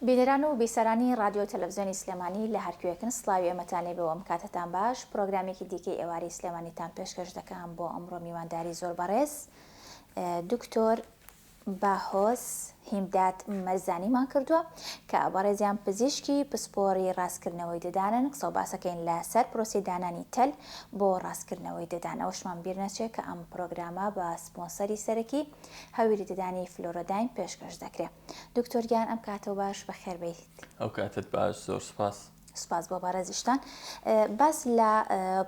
بینەران و بیسەرانی رادیۆ تەلەڤیزیۆنی سلێمانی لە هەرکوێکن سڵاوی ئەمەتانێ بەوەم کاتتان باش پرۆگرامێکی دیکەی ئێواری سلێمانیتان پێشکەش دەکەم بۆ ئەمڕۆ میوانداری زۆر بەڕێز دکتۆر باهۆس هیمدات مەرزانیمان کردووە کە بەڕێزیان پزیشکی پسپۆڕی ڕاستکردنەوەی ددانن قسە و باسەکەین لەسەر پرۆسی دانانی تەل بۆ ڕاستکردنەوەی ددان ئەوشمان بیر نەچێت کە ئەم پرۆگرامە بە سپۆنسەری سەرەکی هەویری ددانی فلۆرۆداین پێشکەش دەکرێت دکتۆرگیان ئەم کاتەوە باش بەخێربێیت. ئەو کاتت باش، زۆر سپاس. سپاس بۆ بەڕێزیشتان. باس لە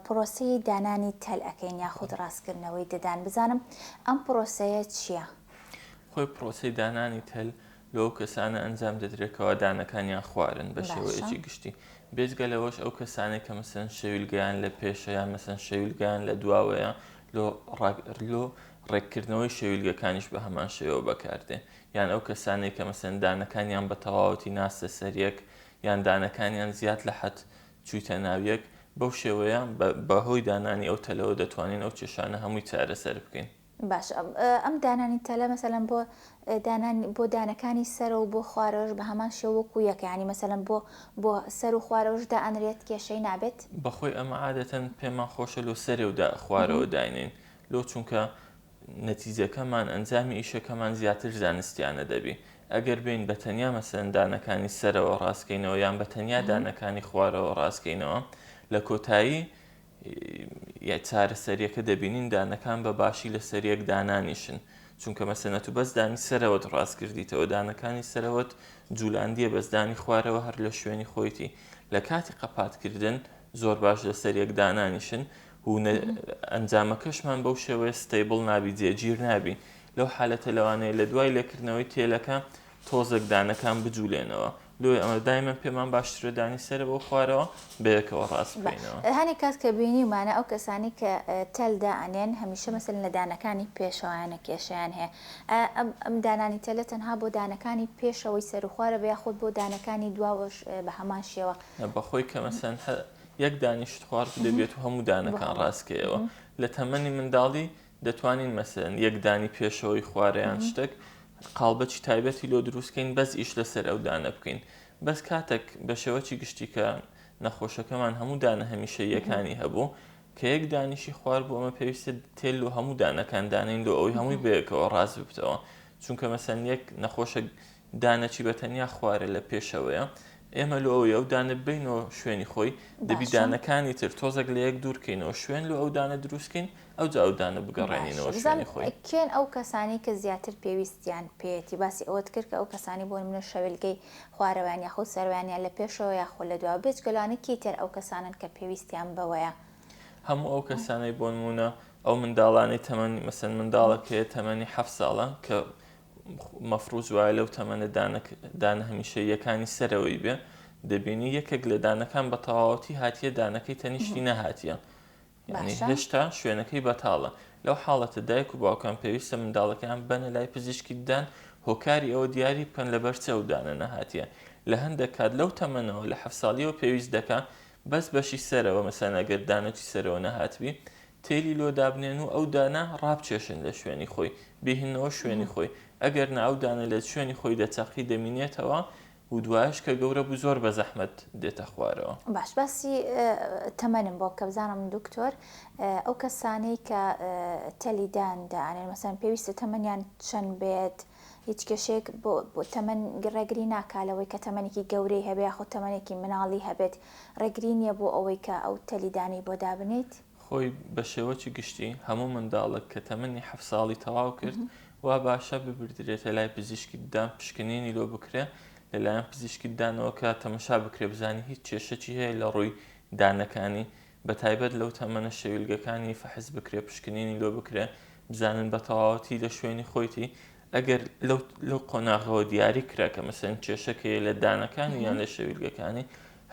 پرۆسی دانانی تەل ئەەکەین یاخود ڕاستکردنەوەی ددان بزانم ئەم پرۆسەیە چییە؟ خۆی پرۆسی دانانی تەل لەو کەسانە ئەنجام دەدرێتەوە دانەکانیان خوارن بە شێوەیەکی گشتی بێجگە لەوەش ئەو کەسانێک کە مەسەن شەویلگەیان لە پێشەیان مەسەن شەویلگەیان لە دواوەیە لۆ ڕێککردنەوەی شەویلگەکانیش بە هەمان شێوە بەکاردێن یان ئەو کەسانێک کە مەسەن دانەکانیان بە تەواوەتی ناستە سەریەک یان دانەکانیان زیاد لە حەد چوویتە ناویەک بەو شێوەیە بەهۆی دانانی ئەو تەلەوە دەتوانین ئەو کێشانە هەمووی چارەسەر بکەین. باش ئەم دانانی تەلە مەسەلەن بۆ دانەکانی سەرە و بۆ خوارەوەش بە هەمان شێوەکو یەکانی مەسەلەن بۆ سەر و خوارەوەشدا ئەنرێت کێشەی نابێت؟ بەخۆی ئەمە عادەتەن پێمان خۆشە لۆ سەرێودا خوارەوە داینین لۆ چونکە نەتیجەکەمان ئەنجامی ئیشەکەمان زیاتر زانستیانە دەبی ئەگەر بین بە تەنیا مەسەن دانەکانی سەرەوە ڕاستکەینەوە یان بە تەنیا دانەکانی خوارەوە ڕاستکەینەوە لە کۆتایی چارەسەریەکە دەبینین دانەکان بە باشی لە سەریەک دانانیشن چونکە مەسەنەت و بەسدانی سەرەوەت ڕاست کردیتەوە دانەکانی سەرەوەت جولاندیە بەسدانی خوارەوە هەر لە شوێنی خۆیتی لە کاتی قەپاتکردن زۆر باش لە سەریەک دانانیشن و ئەنجامەکەشمان بەو شێوەیە ستەیبڵ نابی جێگیر نابی لەو حالەتە لەوانەیە لە دوای لێکردنەوەی تێلەکە تۆزێک دانەکان بجوولێنەوە لۆی ئەمە دایمەن پێمان باشترە دانی سەرە بۆ خوارەوە بەیەکەوە ڕاست بکەینەوە. هەنێک کات کە بینیمانە ئەو کەسانی کە تەلدا ئەنێن هەمیشە مەسەلەن لە دانەکانی پێشەوەیانە کێشیان هەیە ئەم دانانی تەلە تەنها بۆ دانەکانی پێشەوەی سەر و خوارە بە یاخود بۆ دانەکانی دواوەش بە هەمان شێوە بەخۆی کە مەسەن یەک دانیشت خوارد دەبێت و هەموو دانەکان ڕاستکەیەوە لە تەمەنی منداڵی دەتوانین مەسەن یەک دانی پێشەوەی خوارەیان شتێک قاڵبەتی تایبەتی لۆ دروستکەین بەس ئیش لەسەر ئەو دانە بکەین بەس کاتێک بە شێوەی گشتی کە نەخۆشەکەمان هەموو دانە هەمیشە یەکانی هەبوو کە یەک دانیشی خوار بۆ ئەمە پێویستە تێل و هەموو دانەکان دانین لۆ ئەوی هەمووی بەیەکەوە ڕاست ببتەوە چونکە مەسەن یەک نەخۆشە دانەچی بە تەنیا خوارە لە پێشەوەیە ئێمە لۆ ئەوی ئەو دانە بینەوە شوێنی خۆی دەبی دانەکانی تر تۆزێک لە یەک دوورکەینەوە شوێن لۆ ئەو دانە دروستکەین ئەو جا ئەو دانە بگەڕێنینەوە شوێنی خۆی. کێن ئەو کەسانی کە زیاتر پێویستیان پێێتی باسی ئەوت کرد کە ئەو کەسانی بۆ منە شەویلگەی خوارەوەیان یاخود سەروانیان لە پێشەوە یاخۆ لە دوا بێت گەلانێکی تر ئەو کەسانن کە پێویستیان بەوەیە هەموو ئەو کەسانەی بۆ نمونە ئەو منداڵانی تەمەنی مەسەن منداڵەکەیە تەمەنی 7 ساڵە کە مەفروض وایە لەو تەمەنە دانە هەمیشە یەکانی سەرەوەی بێ دەبینی یەکێک لە دانەکان بە تەواوەتی هاتیە دانەکەی تەنیشتی نەهاتیە یعنی هێشتا شوێنەکەی بەتاڵە لەو حاڵەتە دایک و باوکان پێویستە منداڵەکان بنە لای پزیشکی ددان هۆکاری ئەوە دیاری بکەن لە بەرچە و دانە نەهاتیە لە هەندێک کات لەو تەمەنەوە لە 7 ساڵیەوە پێویست دەکا بەس بەشی سەرەوە مەسەن ئەگەر دانەی سەرەوە نەهاتبی تێلی لۆ دابنێن و ئەو دانە ڕابچێشن لە شوێنی خۆی بهێنەوە شوێنی خۆی ئەگەر نە ئەو دانە لە شوێنی خۆی دەچەقی دەمینێتەوە و دوایش کە گەورە بوو زۆر بە زەحمەت دێتە خوارەوە. باش باسی تەمەنم بۆ کە بزانم دکتۆر ئەو کەسانەی کە تەلیدان دەئانێن مەسەن پێویستە تەمەنیان چەند بێت هیچ کێشێک بۆ تەمەن ڕێگری ناکالەوەی کە تەمەنێکی گەورەی هەبێ یاخۆ تەمەنێکی مناڵی هەبێت ڕێگری نییە بۆ ئەوەی کە ئەو تەلیدانی بۆ دابنێت؟ خۆی بە شێوەی گشتی هەموو منداڵک کە تەمەنی 7 ساڵی تەواو کرد وا باشە ببردرێتە لای پزیشکی ددان پشکنینی لۆ بکرێ لەلایەن پزیشکی ددانەوە کە تەمەشا بکرێ بزانی هیچ کێشەی هەیە لە ڕووی دانەکانی بە تایبەت لەو تەمەنە شەویلگەکانی فەحز بکرێ پشکنینی لۆ بکرێ بزانن بە تەواوەتی لە شوێنی خۆیتی ئەگەر لەو قۆناغەوە دیاری کرا کە مەسەن کێشەکەیە لە دانەکانی یان لە شەویلگەکانی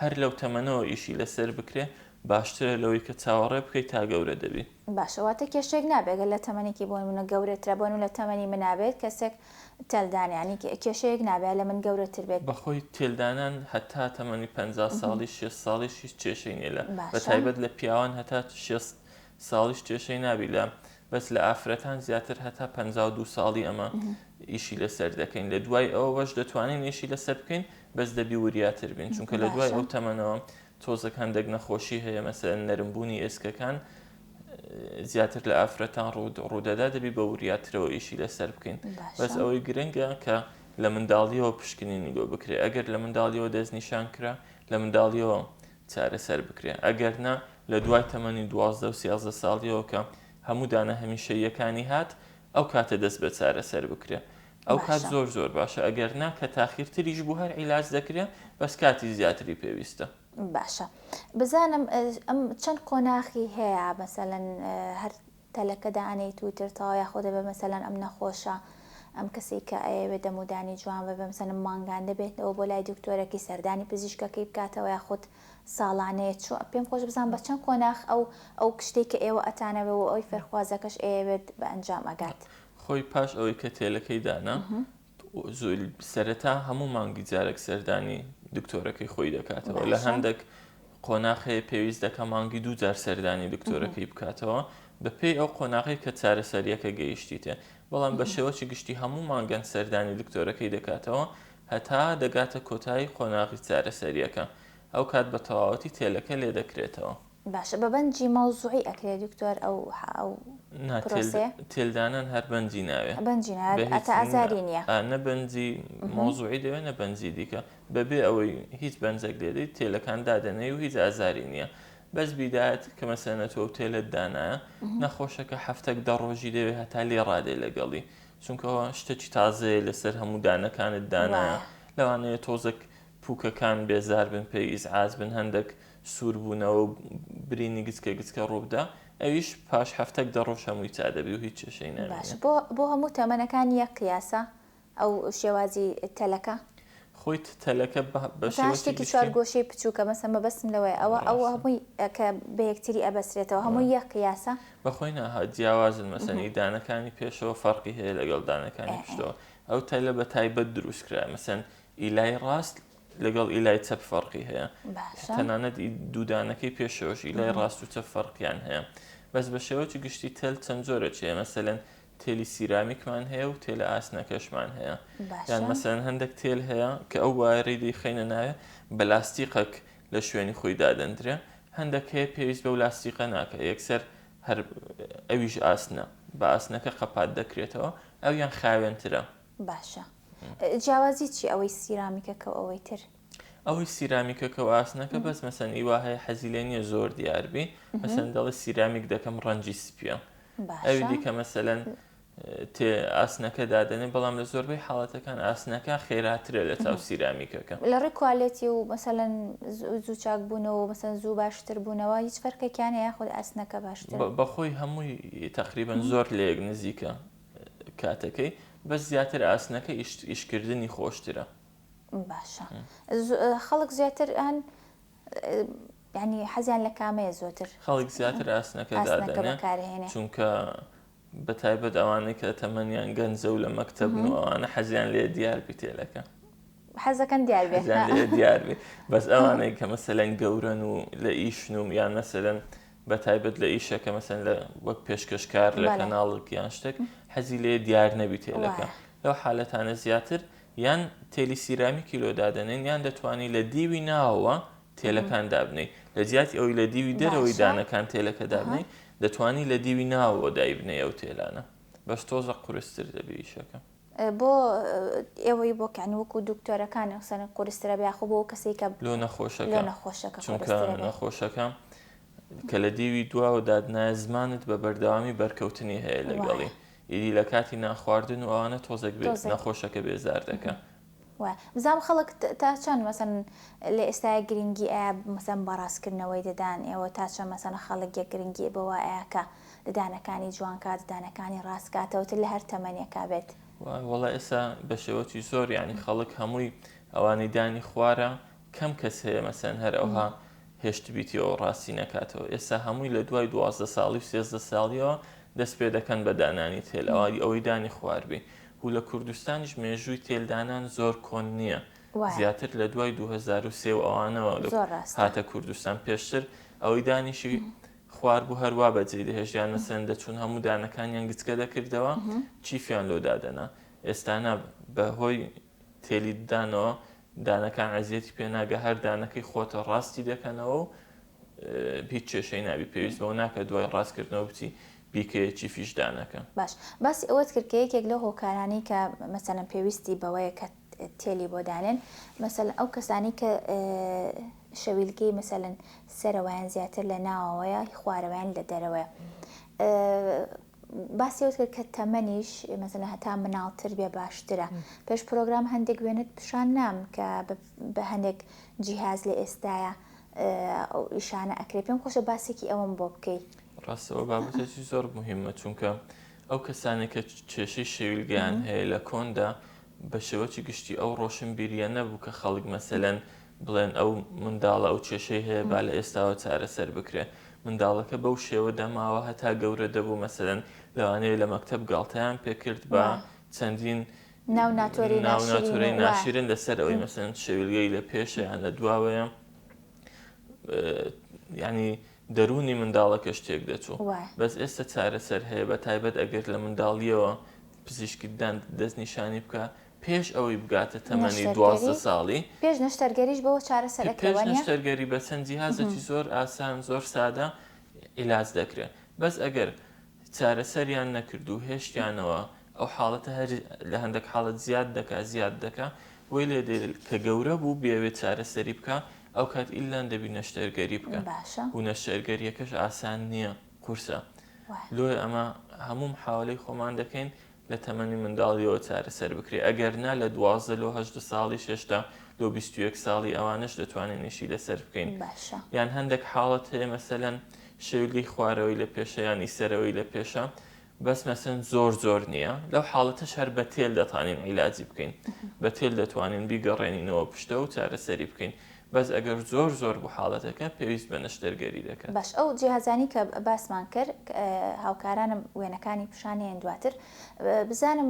هەر لەو تەمەنەوە ئیشی لەسەر بکرێ باشترە لەوەی کە چاوەڕێ بکەیت تا گەورە دەبی. باشەواتە کێشێک نابێگە لە تەمەنێکی بۆ منە گەورەترە بۆن و لە تەمەنی منابێت کەسێک تەلدانیانی کێشەیەک نابێت لە من گەورەتر بێت بەخۆی تێلدانان هەتا تەمەنی 50 ساڵی 6 ساڵیش هیچ کێشەی نیە لە بە تایبەت لە پیاوان هەتا 6 ساڵیش کێشەی نابی لە بەس لە ئافرەتان زیاتر هەتا 52 ساڵی ئەمە ئیشی لەسەر دەکەین لە دوای ئەوە بەش دەتوانین ئیشی لەسەر بکەین بەس دەبی وریاتر بین چونکە لە دوای ئەو تەمەنەوە تۆزەک هەندێک نەخۆشی هەیە مەسەن نەرمبوونی ئێسکەکان زیاتر لە ئافرەتان ڕوودەدا دەبی بە وریاترەوە ئیشی لەسەر بکەین بەس ئەوەی گرنگە کە لە منداڵیەوە پشکنینی لۆ بکرێ ئەگەر لە منداڵیەوە دەستنیشان کرا لە منداڵیەوە چارەسەر بکرێ ئەگەر نا لە دوای تەمەنی 12 و 13 ساڵیەوە کە هەموو دانە هەمیشەیەکانی هات ئەو کاتە دەست بە چارەسەر بکرێ ئەو کات زۆر باشە ئەگەر نا کە تاخیرتریش بوو هەر عیلاج دەکرێ بەس کاتی زیاتری پێویستە. باشە بزانم ئەم چەند قۆناغی هەیە مەسەلەن هەر تەلەکە دانەیت وتر تەواو یاخۆ دەبێت مەسەلەن ئەم نەخۆشە ئەم کەسی کە ئەوێت دەمودانی جوان بە مەسەلەن مانگان دەبێتەوە بۆ لای دکتۆرەکی سەردانی پزیشکەکەی بکاتەوە یاخود ساڵانەیە چوە پێم خۆش بزان بە چەند قۆناغ ئەو کشتێک کە ئێوە ئەتانەوێ و ئەوی فێرخوازەکەش ئەوێت بە ئەنجام ئەگات خۆی پاش ئەوەی کە تێلەکەی دانا سەرەتا هەموو مانگی جارێک سەردانی دکتۆرەکەی خۆی دەکاتەوە لە هەندێک قۆناغەیە پێویست دەکە مانگی 2 جار سەردانی دکتۆرەکەی بکاتەوە بەپێی ئەو قۆناغی کە چارەسەریەکە گەیشتیتێ بەڵام بە شێوەی گشتی هەموو مانگەن سەردانی دکتۆرەکەی دەکاتەوە هەتا دەگاتە کۆتایی قۆناغی چارەسەریەکە ئەو کات بە تەواوەتی تێلەکە لێ دەکرێتەوە. باشە بە بەنجی مەوزوعی ئەکرێت دکتۆر ئەو تێلدانان هەر بەنجی ناوێ ئەتا ئازاری نییە نە بەنجی مۆزوعی دەوێت نە بەنجی دیکە بەبێ ئەوەی هیچ بەنجێک لێدەیت تێلەکان دادەنەی و هیچ ئازاری نییە بەس بیدایەت کە مەسەنەتەوە تێلت دانایە نەخۆشەکە هەفتێک 10 ڕۆژی دەوێت هەتا لێ ڕادێ لەگەڵی چونکەەوە شتێکی تازەیە لەسەر هەموو دانەکانت دانایە لەوانەیە تۆزێک پووکەکان بێزار بن پێی ئیزعاج بن هەندێک سوور بوونەوە برینی گچکە ڕووبدا ئەویش پاش هەفتێک 10 ڕۆژ هەمووی چادەبی و هیچ چێشەی نامێنێت. بۆ هەموو تەمەنەکان یەک قیاسە ئەو شێوازی تەلەکە خۆی تەلەکە شتێکی چوارگۆشەی بچووکە مەسەن مەبەستم لەوەی ئەوە هەمووی کە بە یەکتری ئەبەسرێتەوە هەمووی یەک قیاسە بەخۆی ناها جیاوازن مەسەنی دانەکانی پێشەوە فەرقی هەیە لەگەڵ دانەکانی پشتەوە ئەو تەلە بە تایبەت دروست کرا مەسەن ئیلای ڕاست لەگەڵ ئیلای چەپ فەرقی هەیە تەنانەت دوودانەکەی پێشەوەش ئیلای ڕاست و چەپ فەرقیان هەیە بەس بە شێوەی گشتی تێل چەند جۆرە چێ مەسەلەن تێلی سیرامیکمان هەیە و تێلە ئاسنەکەشمان هەیە یان مەسەن هەندێک تێل هەیە کە ئەو وایەڕی دەیخەینە ناوێ بە لاستیقەک لە شوێنی خۆی دادەندرێ هەندێک هەیە پێویست بە و لاستیقە ناکە یەکسەر هەر ئەویش ئاسنە بە ئاسنەکە قەپات دەکرێتەوە ئەو یان خاوێنترە. باشە جیاوازی چی ئەوەی سیرامیکەکە و ئەوەی تر ئەوەی سیرامیکەکە و ئاسنەکە بەس مەسەن ئیوا هەیە حەزیلێنیە زۆر دیاربی مەسەن دەڵی سیرامیک دەکەم ڕەنجی سپیە ئەوی دیکە مەسەلەن تێ ئاسنەکە دادەنێ بەڵام لە زۆربەی حاڵەتەکان ئاسنەکە خێراترە لە چاو سیرامیکەکە لە ڕێی کوالێتی و مەسەلەن زوو چاک بوونەوە مەسەن زوو باشتر بوونەوە هیچ فەرقێکیان هەیە خۆی ئاسنەکە باشتر بەخۆی هەمووی تقریبا زۆر لێک نزیکە کاتەکەی بەس زیاتر ئاسنەکە ئیشکردنی خۆشترە. باشە خەڵک زیاتر هەن ینی حەزیان لە کامەیە زۆتر خەڵک زیاتر ئاسنەکە دادەنێ چونکە بە تایبەت ئەوانەی کە تەمەنیان گەنجە و لە مەکتەبن و ئەوانە حەزیان لێ دیاربی تێلەکە حەزەکەن دیاربی بەس ئەوانەی کە مەسەلەن گەورن و لە ئیشن و یان مەسەلەن بە تایبەت لە ئیشەکە مەسەن لە وەک پێشکەشکار لە کەناڵک یان شتێک حەزی لێ دیار نەبی تێلەکە لەو حالەتانە زیاتر یان تێلی سیرامیکی لۆ دادەنێن یان دەتوانی لە دیوی ناوەوە تێلەکان دابنەی لە جیاتی ئەوی لە دیوی دەرەوەی دانەکان تێلەکە دابنەی دەتوانی لە دیوی ناوەوە دایبنەی ئەو تێلانە بەس تۆزە قورستر دەبێ ئیشەکە بۆ ئێوەی بۆ کەن وەکو دکتۆرەکان قسەنە قورسترە بێخۆ بۆ کەسێکە لۆ نەخۆشەکە چونکە نەخۆشەکە کە لە دیوی دواوە دادنایە زمانت بە بەردەوامی بەرکەوتنی هەیە لەگەڵی ئیدی لە کاتی ناخواردن و ئەوانە تۆزێک نەخۆشەکە بێزار دەکە. بزانام خەڵک تا چەند مەسەن لە ئێستای گرنگی ئایا مەسەن بەڕاستکردنەوەی دەدان ئێوە تا چەند مەسەن خەڵک یەک گرنگی بەوە ئاکە ددانەکانی جوانکات ددانەکانی ڕاستکاتەوەتر لە هەر تەمەنێکا بێت. وەڵا ئێستا بە شێوەی زۆر ینی خەڵک هەمووی ئەوانەی دانی خوارە کەم کەس هەیە مەسەن هەر ئەوها هێشت بیتیەوە ڕاستی نەکاتەوە ئێستا هەمووی لە دوای 12 ساڵی و 13 ساڵیەوە دەست پێ دەکەن بە دانانی تێل ئەوەی دانی خواردبی و لە کوردستانیش مێژووی تێلدانان زۆر کۆن نییە زیاتر لە دوای 2023 و ئەوانەوە هاتە کوردستان پێشتر ئەوەی دانیشی خوار بوو هەروە بەجێ دەهێژیان مەسەن دەچوون هەموو دانەکانیان گچکە دەکردەوە چیفیان لۆ دادەنا ئێستانە بەهۆی تێلی دانەوە دانەکان عەزیەتی پێناگە هەر دانەکەی خۆتە ڕاستی دەکەنەوە و هیچ کێشەی نابی پێویست بەەوە ناکە دوای ڕاستکردنەوە بچی بیکەیەکی فیشدانەکە باش باسی ئەوەت کرد کە یەکێک لەو هۆکارانی کە مەسەلەن پێویستی بەوەیە کە تێلی بۆ دانێن مەسەلەن ئەو کەسانی کە شەویلگەی مەسەلەن سەرەوەیان زیاتر لە ناوەوەیە خوارەوەیان لە دەرەوەیە باسی ئەوت کرد کە تەمەنیش مەسەلەن هەتا مناڵتر بێ باشترە پێش پرۆگرام هەندێک وێنت پیشان نام کە بە هەندێک جیهاز لە ئێستایە ئەو ئیشانە ئەکرێ پێم خۆشە باسێکی ئەوم بۆ بکەیت ڕاستەوە بابەتێکی زۆر مهمە چونکە ئەو کەسانێک کە کێشەی شەویلگەیان هەیە لە کۆندا بە شێوەی گشتی ئەو ڕۆشنبیریە نەبوو کە خەڵک مەسەلەن بڵێن ئەو منداڵە ئەو کێشەی هەیە با لە ئێستاوە چارەسەر بکرێ منداڵەکە بەو شێوە دەماوە هەتا گەورە دەبوو مەسەلەن لەوانەیە لە مەکتەب گاڵتەیان پێکرد بە چەندین ناوناتۆرەی ناشرین لەسەر ئەوەی مەسەلەن شەویلگەی لە پێشە یان لە دواوەیە ینی دەرونی منداڵەکە شتێک دەچوو بەس ئێستا چارەسەر هەیە بە تایبەت ئەگەر لە منداڵیەوە پزیشکیدان دەستنیشانی بکە پێش ئەوەی بگاتە تەمەنی 12 ساڵی پێش نەشتەرگەریش بەوە چارەسەرەکەوە نەشتەرگەری بە چەند جیهازێکی زۆر ئاسان زۆر سادە عیلاج دەکرێت بەس ئەگەر چارەسەریان نەکرد و هێشتیانەوە ئەو حاڵەتە هەر لە هەندێک حاڵەت زیاد دەکا وی لێ کە گەورە بوو بێوێت چارەسەری بکە ئەو کات ئیلان دەبی نەشتەرگەری بکە و نەشتەرگەریەکەش ئاسان نییە قورسە لۆی ئەمە هەموو محاولەی خۆمان دەکەین لە تەمەنی منداڵیەوە چارەسەر بکرێ ئەگەر نا لە 12 لۆ 8 ساڵی شێشتا لۆ 21 ساڵی ئەوانش دەتوانین نیشی لەسەر بکەین یان هەندێک حاڵەت هەیە مەسەلەن شەویلگەی خوارەوەی لە پێشە یانی سەرەوەی لە پێشە بەس مەسەن زۆر نییە لەو حاڵەتەش هەر بە تێل دەتوانین عیلاجی بکەین بە تێل دەتوانین بیگەڕێنینەوە پشتە و چارەسەری بکەین بەس ئەگەر زۆر بوو حاڵەتەکە پێویست بە نەشتەرگەری دەکات باش ئەو جیهازانی کە باسمان کرد هاوکارانم وێنەکانی پیشانیان دواتر بزانم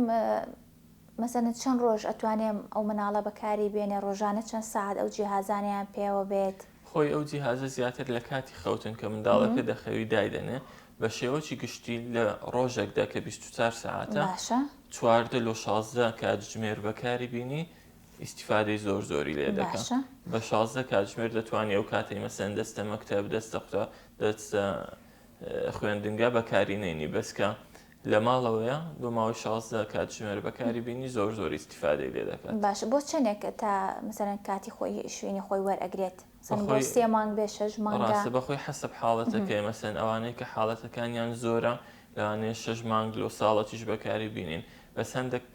مەسەن چەند ڕۆژ ئەتوانێم ئەو مناڵە بەکاری بێنێ ڕۆژانە چەند ساعت ئەو جیهازانیان پێوە بێت خۆی ئەو جیهازە زیاتر لە کاتی خەوتن کە منداڵەکە دەخەوی دایدەنێ بە شێوەی گشتی لە ڕۆژێکدا کە 24 ساعتە چواردە لۆ 16 کاتژمێر بەکاری بینی ئیسیفادەی زۆری لێ دەکەن بە 16 کاتژمێر دەتوانانی ئەو کاتەی مەسەن دەستە مەکتەب دەستە قوتە دەستە خوێندنگا بەکاری نێنی بەسکە لە ماڵەوەیە بۆ ماوەی 16 کاتژمێر بەکاری بینی زۆر ئیسیفادەی لێ دەکات باش بۆ چەندێک تا مەسەرەن کاتی خۆی شوێنی خۆی وەرئەگرێت 3 مانگ بێ 6 مانگ ڕاستە بەخۆی حەسەب حاڵەتەکەی مەسەن ئەوانەیە کە حاڵەتەکانیان زۆرە لەوانەیە 6 مانگ لۆ ساڵەتیش بەکاری بینین بەس هەندێک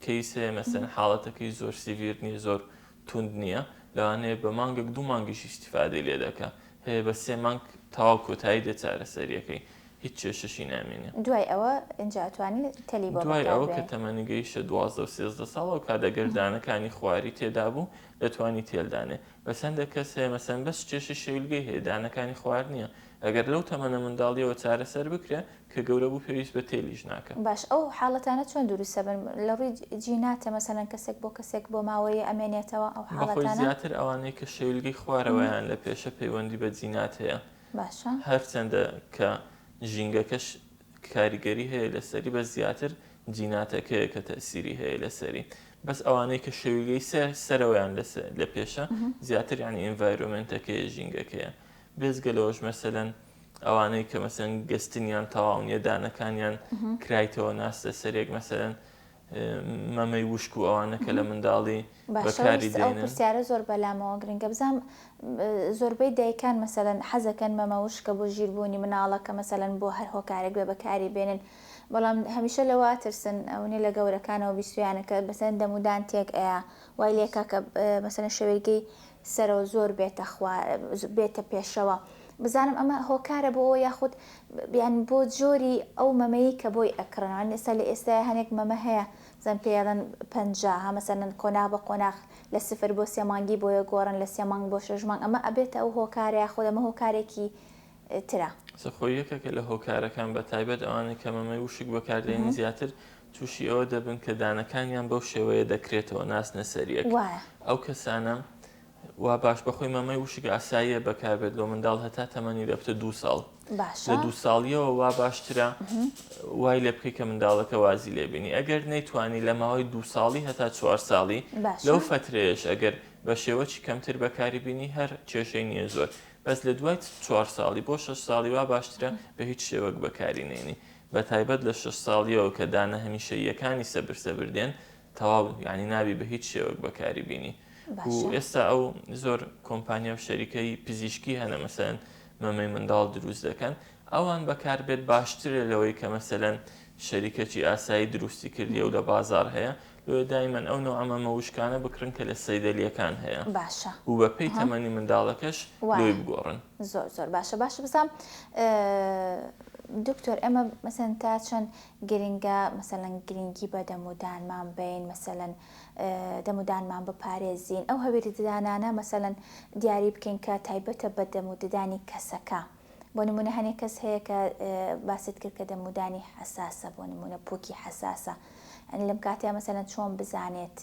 کەیسێ مەسەن حاڵەتەکەی زۆر سیڤیر نییە زۆر توند نییە لەوانەیە بە مانگێک 2 مانگیش ئیسیفادەی لێ دەکە هەیە بە 3 مانگ تەواو کۆتایی دێ چارەسەریەکەی هیچ کێشەشی نامێنێ دوای ئەوە ئینجا ئەتوانین تەلی بۆ دوای ئەوە کە تەمەنی گەیشتە 12 و 13 ساڵ و کادەگەردانەکانی خواری تێدا بوو دەتوانی تێلدانێ بەس هەندێک کەس هەیە مەسەن بەس کێشی شەویلگەی هەیە دانەکانی خوار نییە ئەگەر لەو تەمەنە منداڵیەوە چارەسەر بکرێ کە گەورە بوو پێویست بە تێلیش ناکە باش ئەو حاڵەتانە چۆن دروستە بن لە ڕووی جیناتە مەسەلەن کەسێک بۆ کەسێک بۆ ماوەی ئەمێنێتەوە ئەو حاڵەتانە زیاتر ئەوانەیە کە شەویلگەی خوارەوەیان لە پێشە پەیوەندی بە جینات هەیە باشە هەرچەندە کە ژینگەکەش کاریگەری هەیە لەسەری بە زیاتر جیناتەکەیە کە تەسیری هەیە لەسەری بەس ئەوانەی کە شەویلگەی سەرەوەیان لە پێشە زیاتر یانی ئینڤایرۆمنتەکەیە ژینگەکەیە بێزگەلەوەش مەسەلەن ئەوانەی کە مەسەن گەستنیان تەواو نیە دانەکانیان کرایتەوە ناستە سەرێک مەسەلەن مەمەی وشک و ئەوانە کە لە منداڵی بەکاری دێنن پرسیارە زۆر بەلامەوە گرنگە بزانم زۆربەی دایکان مەسەلەن حەزەکەن مەمە وشکە بۆ ژیربوونی مناڵەکە مەسەلەن بۆ هەر هۆکارێک بێ بەکاری بێنن بەڵام هەمیشە لەوە ترسن ئەوەی لە گەورەکانەوە بیستویانەکە بەسەن دەمودان تێک ئەیە وای لێکە کە مەسەلەن شەوێرگەی سەرەوە زۆر بێتە پێشەوە بزانم ئەمە هۆکارە بۆ ئەو یاخود بیان بۆ جۆری ئەو مەمەیی کە بۆی ئەکڕنەوە ئێستا لە ئێستا هەنێک مەمە هەیە زەن پێڵەن 50 مەسەلەن قۆناغ بە قۆناغ لە 0 بۆ 3 مانگی بۆیە گۆڕن لە 3 مانگ بۆ 6 مانگ ئەمە ئەبێتە ئەو هۆکارە یاخود ئەمە هۆکارێکی ترە خۆی یەکێکە لە هۆکارەکان بە تایبەت ئەوانەی کە مەمەی وشک بەکاردێنی زیاتر تووشی ئەوە دەبن کە دانەکانیان بەو شێوەیە دەکرێتەوە ناسنە سەریەک ئەو کەسانە وا باش بەخۆی مەمەی وشک ئاساییە بەکاربێت لۆ منداڵ هەتا تەمەنی دەبتە 2 ساڵ باشە لە 2 ساڵیەوە وا باشترە وای لێ بکەی کە منداڵەکە وازی لێبینی ئەگەر نەیتوانی لە ماوەی 2 ساڵی هەتا 4 ساڵی باشە. لەو فترێش ئەگەر بە شێوەی کەمتر بەکاری بینی هەر کێشەی نییە زۆر بەس لە دوای 4 ساڵی بۆ 6 ساڵی وا باشترە بە هیچ شێوەک بەکاری نێنی بە تایبەت لە 6 ساڵیەوە کە دانە هەمیشەیەکانی سەبرسەبردێن تەواو یعنی نابی بە هیچ شێوەک بەکاری بینی و ئێستا ئەو زۆر کۆمپانیا و شەریکەی پزیشکی هەنە مەسەن مەمەی منداڵ دروست دەکەن ئەوان بەکاربێت باشترە لەوەی کە مەسەلەن شەریکەکی ئاسایی دروستی کردیە و لە بازار هەیە لێ دایمەن ئەو نوع ئەمە مەوشکانە بکڕن کە لە سەیدەلیەکان هەیە باشە و بەپێی تەمەنی منداڵەکەش لێی بگۆڕن زۆر باشە بزانام دکتۆر ئەمە مەسەن تا چەند گرنگە مەسەلەن گرنگی بە دەمودانمان بین مەسەلەن دەمودانمان بپارێزین ئەو هەویری ددانانە مەسەلەن دیاری بکەین کە تایبەتە بە دەموددانی کەسەکە بۆ نمونە هەنێک کەس هەیە کە باست کرد کە دەمودانی حساسە بۆ نمونە پوکی حساسە لەم کاتیا مەسەلەن چۆن بزانێت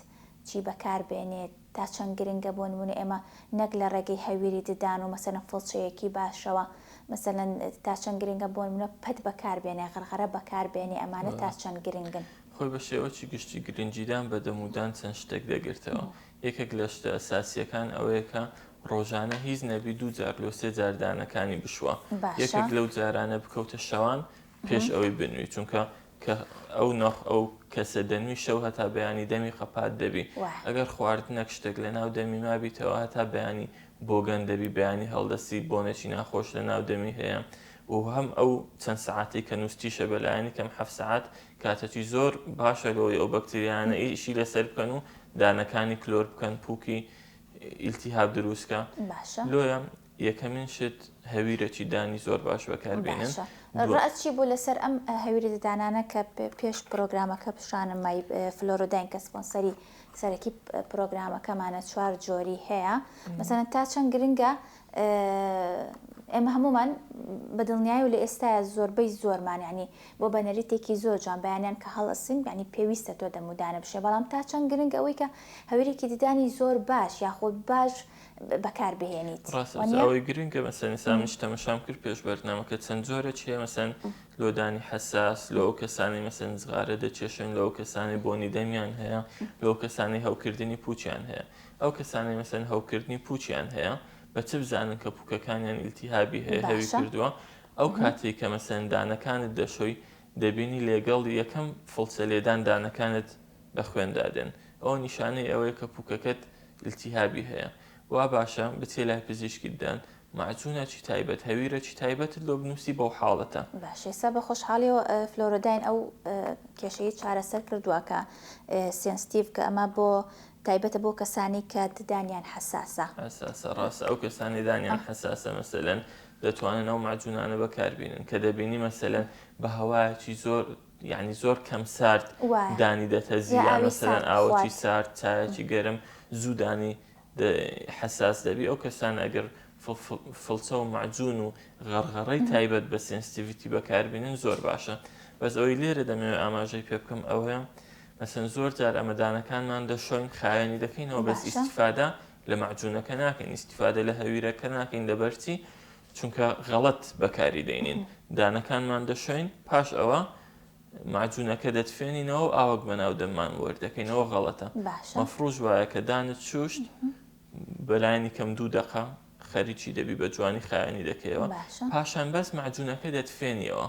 چی بەکار بێنێت تا چەند گرنگە بۆ نمونە ئێمە نەک لە ڕێگەی هەویری ددان و مەسەلەن فڵچەیەکی باشەوە مەسەلەن تا چەند گرنگە بۆ نمونە پەت بەکار بێنێ غەرغەرە بەکار بێنێ ئەمانە تا چەند گرنگن خۆی بە شێوەی گشتی گرنجیدان بە دەمودان چەند شتێک دەگرتەوە یەکێک لە شتە ئەساسیەکان ئەوەیە کە ڕۆژانە هیچ نەبی 2 جار لۆ 3 جار دانەکانی بشوە یەکێک لەو جارانە بکەوتە شەوان پێش ئەوەی بنووی چونکە کە ئەو نەخ ئەو کەسە دەنووی شەو هەتا بەیانی دەمی خەپات دەبی ئەگەر خواردنەک شتێک لە ناو دەمی مابیتەوە هەتا بەیانی بۆگەن دەبی بەیانی هەڵدەستی بۆنێکی ناخۆش لە ناو دەمی هەیە و هەم ئەو چەند سعاتی کە نووسیشە بەلایانی کەم 7 سعات کاتەی زۆر باشە لەوەی ئەو بەکتریانە ئیشی لەسەر بکەن و دانەکانی کلۆر بکەن پووکی ئیلتیهاب دروستکە لۆیە یەکەمین شت هەویرەکی دانی زۆر باش بەکاربێنن ڕاستچی بوو لەسەر ئەم هەویری ددانانە کە پێش پرۆگرامەکە پیشانم مای فلۆرۆداین کە سپۆنسەری سەرەکی پرۆگرامەکەمانە 4 جۆری هەیە مەسەلەن تا چەند گرنگە ئێمە هەمومان بەدڵنیای و لە ئێستاە زۆربەی زۆرمان ینی بۆ بەنەریتێکی زۆر جوان بەیانیان کە هەڵەسین ینی پێویستە تۆ دەمودانە بشێ بەڵام تا چەند گرنگ ئەوەی کە هەویرێکی ددانی زۆر باش یاخۆ باش بەکار بهێنیت ئەوەی گرنگە مەسەن سامیش تەمەشام کرد پێش بەرنامەکە چەند جۆرە چیە مەسەن لۆدانی حساس لە ئەو کەسانی مەسەن زغارە دەچێشن لەو کەسانی بۆنی دەمیان هەیە لەو کەسانی هەوکردنی پوچیان هەیە ئەو کەسانی مەسەن هەوکردنی پوچیان هەیە بە چ بزانن کە پوکەکانیان ئیلتیهابی هەیە هەوی کردووە ئەو کاتێک کە مەسەن دانەکانت دەشۆی دەبینی لێگەڵ یەکەم فڵچە لێدان دانەکانت بە خوێندادێن ئەو نیشانەی ئەوەیە کە پوکەکەت ئیلتیهابی هەیە وا باشە بچێ لای پزیشکیدان معجونەکی تایبەت هەویرەکی تایبەتت لۆ بنووسی بەو حاڵەتە باشێستا بە خۆشحاڵیەوە فلۆرۆداین ئەو کێشەی چارەسەر کردووە کە سێنسیتیڤ کە ئەمە بۆ تایبەتە بۆ کەسانی کە ددانیان حساسە ڕاستە ئەو کەسانی دانیان حساسە مەسەلەن دەتوانن ئەو معجونانە بەکاربێنن کە دەبینی مەسەلەن بە هەوایەکی زۆر یعنی زۆر کەم سارد دانی دەتەزیان مەسەلەن ئاوەکی سارد چایەکی گەرم زوو دانی حساس دەبی ئەو کەسان ئەگەر فڵچە و معجون و غەرغەڕەی تایبەت بە سنسیتیڤیتی بەکاربێنن زۆر باشە بەس ئەوەی لێرە دەمەوێت ئاماژەی پێ بکەم ئەوەیە مەسەن زۆر جار ئەمەدانەکانمان دەشۆین خایەنی دەکەینەوە بەس ئیسیفادە لە معجونەکە ناکەین ئیسیفادە لە هەویرەکە ناکەین لەبەرچی چونکە غەڵەت بەکاری دێنین دانەکانمان دەشۆین پاش ئەوە معجونەکە دەتفێنینەوە و ئاوەک بەناو دەممان وەردەکەینەوە غەڵەتە مەفروض وایە کە دانت شوشت بەلایانی کەم 2 دقە خەریکی دەبی بە جوانی خایەنی دەکەیەوە پاشان بەس معجونەکە دەتفێنیەوە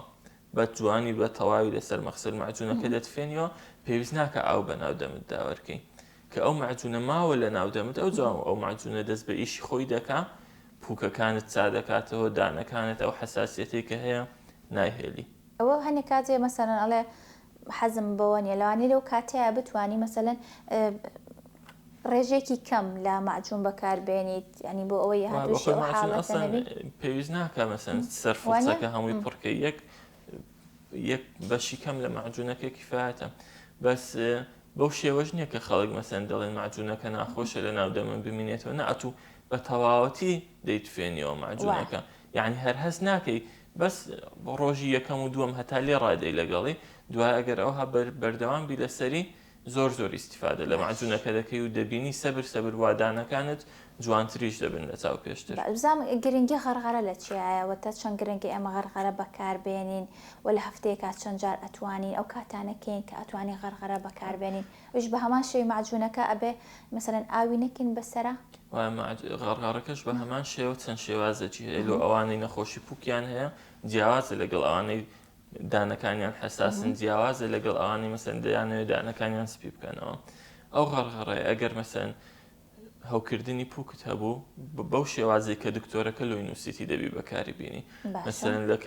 بە جوانی بە تەواوی لەسەر مەخسر معجونەکە دەتفێنیەوە پێویست ناکە ئاو بە ناودەمت داوەرکەی کە ئەو معجونە ماوە لە ناودەمت ئەو جوان ئەو معجونە دەست بە ئیشی خۆی دەکا پوکەکانت چا دەکاتەوە دانەکانت ئەو حساسیەتی کە هەیە نایهێلی ئەوە هەنێک کاتێ مەسەلەن ئەڵێ حەزم بەوە نیە لەوانەیە لەو کاتەیە بتوانی مەسەلەن ڕێژێکی کەم لە معجون بەکاربێنیت ینی بۆ ئەوەی هاتووشی ئەو حاڵەتە نەبی پێویست ناکە مەسەن سەر فڵچەکە هەمووی پڕکە یەک بەشی کەم لە معجونەکە کیفایەتە بەس بەو شێوەش نییە کە خەڵک مەسەن دەڵێن معجونەکە ناخۆشە لە ناو دەمە ببینێتەوە نەئەتوو بە تەواوەتی دەیتفێنیەوە معجونەکە یعنی هەر هەست ناکەی بەس ڕۆژی یەکەم و دووەم هەتا لێ ڕادەی لەگەڵی دوای ئەگەر ئەوها بەردەوام بی لەسەری زۆر ئیسیفادە لە معجونەکە دەکەی و دەبینی سەبر وادانەکانت جوانتریش دەبن لە چاو پێشتر. بزانام گرنگی غەرغەرە لە چیایەوە تا چەند گرنگی ئەمە غەرغەرە بەکاربێنین و لە هەفتەیەکات چەند جار ئەتوانین ئەو کاتانەکەین کە ئەتوانی غەرغەرە بەکاربێنین وش بە هەمان شێوی معجونەکە ئەبێ مثلەن ئاوی نەکەین بەسەرە غەرغەرەکەش بە هەمان شێوە چەند شێوازێکی هەیە لە ئەوانەی نەخۆشی پووکیان هەیە جیاوازە لەگەڵ ئەوانەی دانەکانیان حساسن جیاوازە لەگەڵ ئەوانەی مەسەن دەیانەوێت دانەکانیان سپی بکەنەوە. ئەو غەرغەڕەیە ئەگەر مەسەن هەوکردنی پووکت هەبوو بەو شێوازەی کە دکتۆرەکە لۆی نووسیتی دەبی بەکاری بینی مەسەن لە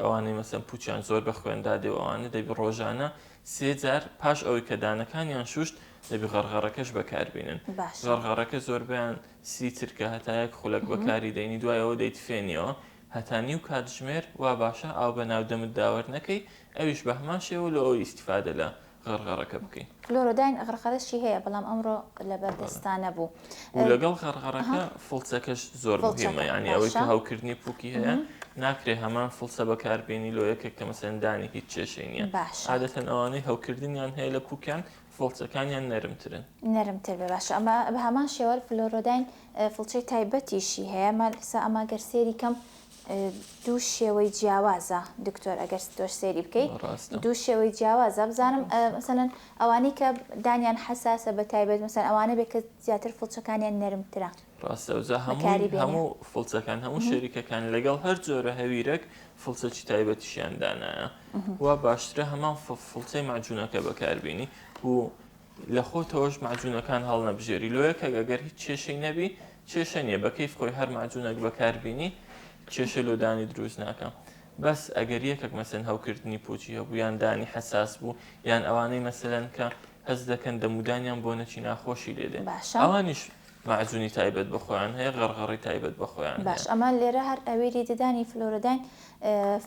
ئەوانەی مەسەن پوچیان زۆر بە خوێندا دێوانە دەبی ڕۆژانە 3 جار پاش ئەوەی کە دانەکانیان شوشت دەبی غەرغەڕەکەش بەکاربینن. غەرغەڕەکە زۆربیان سیترکە هەتایەک خولەک بەکاری دەینی دوای ئەوە دەیت فێنیەوە هەتانی و کاتژمێر وا باشە ئاو بە ناودەمت داوەەر نەکەی ئەویش بە هەمان شێوە لە ئەوی ئیسیفادە لە غەرغەڕەکە بکەین. فلۆرۆداین غەرغەرەشی هەیە بەڵام ئەمڕۆ لە بەردەستانە بوو و لەگەڵ غەرغەڕەکە فڵچەکەش زۆر مهمە یعنی ئەوەی کە هەوکردنی پووکی هەیە ناکرێ هەمان فڵچە بەکاربێنی لۆیەکێک کە مەسەندانی هیچ کێشەی نییە عادەتەن ئەوانەی هەوکردنیان هەیە لە پووکیان فڵچەکانیان نەرمترن نەرمتر بێ باشە ئەمە بە هەمان شێوە فلۆرۆداین فڵچەی تایبەتیشی هەیە مالسا ئەمە گەر سێری کەم دوو شێوەی جیاوازە دکتۆر ئەگەر تۆش سێری بکەیت دوو شێوەی جیاوازە بزانم مثلەن ئەوانەی کە دانیان حساسە بە تایبەت مەسەن ئەوانە بێت کە زیاتر فڵچەکانیان نەرمترە ڕاستەوزە هەموو فڵچەکان هەموو شێریکەکان لەگەڵ هەر جۆرە هەویرەك فڵچەکی تایبەتیشیان دانایە وا باشترە هەمان فڵچەی معجونەکە بەکاربینی و لە خۆتەوەش معجونەکان هەڵ نەبژێری لۆیەکە ئەگەر هیچ کێشەی نەبی کێشە نییە بەکەیف خۆی هەر معجونەک بەکاربینی کێشە لۆدانی دروست ناکەم بەس ئەگەر یەکێک مەسەن هەوکردنی پوچی هەبوو یان دانی حساس بوو یان ئەوانەی مەسەلەن کە هەز دەکەن دەمودانیان بۆ نەچی ناخۆشی لێدێ ئەوانیش معجونی تایبەت بەخۆیان هەیە غەرغەڕی تایبەت بەخۆیان باش ئەمە لێرە هەر ئەوێری ددانی فلۆرۆداین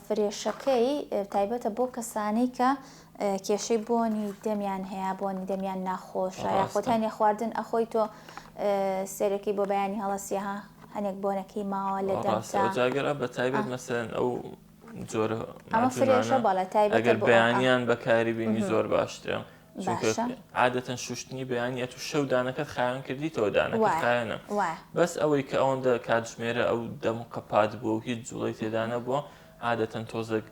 فرێشەکەی تایبەتە بۆ کەسانی کە کێشەی بۆنی دەمیان هەیە بۆنی دەمیان ناخۆشە یاخۆتیان خواردن ئەخۆی تۆ سێرەکەی بۆ بەیانی هەڵەسیها هەنێک بۆنەکەی ماوە لە دەمجاگەرە بە تایبەت مەسەن ئەو جۆرە ئەگەر بەیانیان بەکاری بینی زۆر باشترە عادەتەن شوشتنی بەیانی ئەتو شەو دانەکەت خایان کردیتەوە دانەکە خایەنە بەس ئەوەی کە ئەوەندە کاتژمێرە ئەو دەم قەپات بووە و هیچ جوڵی تێدانە بووە عادەتەن تۆزێک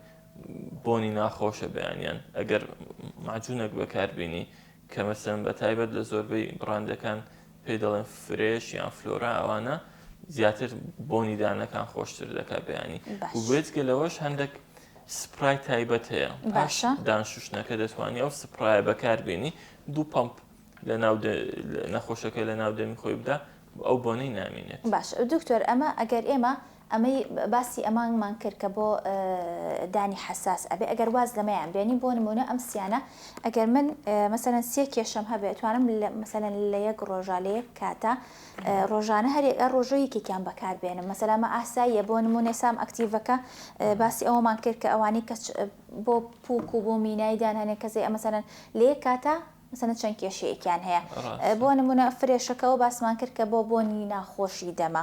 بۆنی ناخۆشە بەیانیان ئەگەر معجونێک بەکاربینی کە مەسەن بە تایبەت لە زۆربەی بڕاندەکان پێی دەڵێن فرێش یان فلۆرا ئەوانە زیاتر بۆنی دانەکان خۆشتر دەکات بەیانی و بێتگە لەوەش هەندێک سپرای تایبەت هەیە پاش دانشوشنەکە دەتوانانی ئەو سپرایە بەکاربێنی دوو پەمپ لە نەخۆشەکە لە ناودەمی خۆی بدا ئەو بۆنەی نامینێت. باش دکتۆر ئەمە ئەگەر ئێمە ئەمەی باسی ئەمانمان کرد کە بۆ دانی حساس ئەبێ ئەگەر واز لەمەیان بێنی بۆ نمونە ئەم سیانە ئەگەر من مەسەلەن 3 کێشەم هەبێت توانم مەسەلەن لە یەک ڕۆژە لە یەک کاتە ڕۆژانە هەر ڕۆژەیەکێکیان بەکاربێنم مەسەلامە ئاساییە بۆ نمونە سام ئەکتیڤەکە باسی ئەوەمان کرد کە ئەوانی کە بۆ پووک و بۆ مینایدان هەنێ کەسێ ئەمەسەلەن لە یەک کاتە مثلا چەند کێشەیەکیان هەیە بۆ نمونە فرێشەکەەوە باسمان کرد کە بۆ بۆنی ناخۆشی دەمە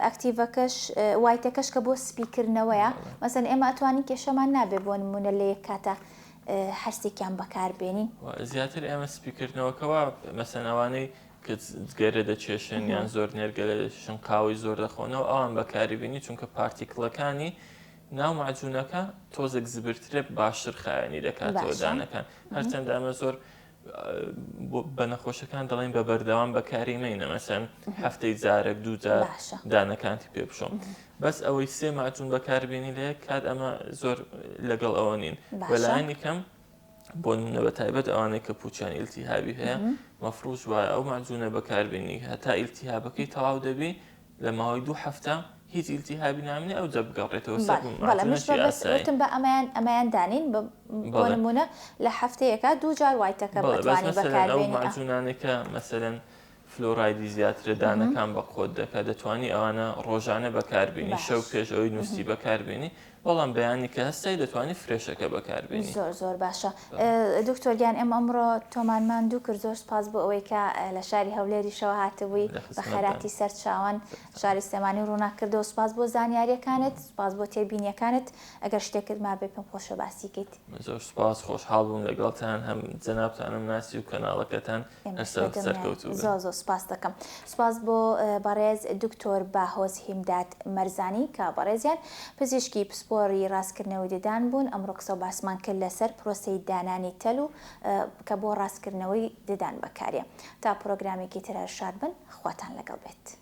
ئەکتیڤەکەش وایتەکەش کە بۆ سپیکردنەوەیە مەسەن ئێمە ئەتوانین کێشەمان نابێ بۆ نمونە لە یەک کاتە هەرسێکیان بەکاربێنین زیاتر ئێمە سپیکردنەوەکەوە مەسەن ئەوانەی کە گەرە دەچێشن یان زۆر نێرگە لە دەچێشن قاوی زۆر دەخۆنەوە ئەوان بەکاری بینی چونکە پارتیکڵەکانی ناو معجونەکە تۆزێک زبرترێ باشتر خایەنی دەکاتەوە دانەکان هەرچەندە ئەمە زۆر بە نەخۆشەکان دەڵێن بە بەردەوام بەکاریمەینە مەسەن هەفتەی جارێک 2 جار دانەکانتی پێ بشۆم بەس ئەوەی 3 معجون بەکاربێنی لە کات ئەمە زۆر لەگەڵ ئەوە نین بەلایانی کەم بۆ نمونە بە تایبەت ئەوانەی کە پوچیان ئیلتیهابی هەیە مەفروض وایە ئەو معجونە بەکاربێنی هەتا ئیلتیهابەکەی تەواو دەبی لە ماوەی 2 هەفتە هیچ ئیلتیهابی نامنێ ئەو جە بگەڕێتەوە سەرتم بە ئەمەیان دانین بۆ نمونە لە هەفتەیەکە 2 جار وایتەکە بتوانانی بەکاربێنی معجونانێکە مەسەلەن فلۆرایدی زیاترە دانەکان بە خۆت دەکات دەتوانی ئەوانە ڕۆژانە بەکاربیێنی شەو پێش ئەوەی نووسی بەکاربیێنی بەڵام بەیانی کە هەستای دەتوانانی فرێشەکە بەکاربیێنی زۆر باشە دکتۆرگیان ئەم ئەمڕۆ تۆمانمان دوو کرد زۆر سپاس بۆ ئەوەی کە لە شاری هەولێریشەوە هاتبووی بە خەراتی سەرچاوان شاری سلێمانی ڕووناکردەوە سپاس بۆ زانیاریەکانت سپاس بۆ تێبینیەکانت ئەگەر شتێکت ما بێ پێم خۆشە باسیکەیت زۆر سپاس خۆشحاڵ بووم لەگەڵتان هەم جەنابتانم ناسی و کەناڵەکەتان سەرکەوتوو زۆر سپاس دەکەم سپاس بۆ بەڕێز دکتۆر باهۆز هیمدات مەرزانی کە بەڕێزیان پزیشکی پسپۆڕی ڕاستکردنەوەی ددان بوون ئەمڕۆ قسە و باسمان کرد لەسەر پرۆسەی دانانی تەل و کە بۆ ڕاستکردنەوەی ددان بەکارێ تا پرۆگرامێکی ترە شاد بن خواتان لەگەڵ بێت.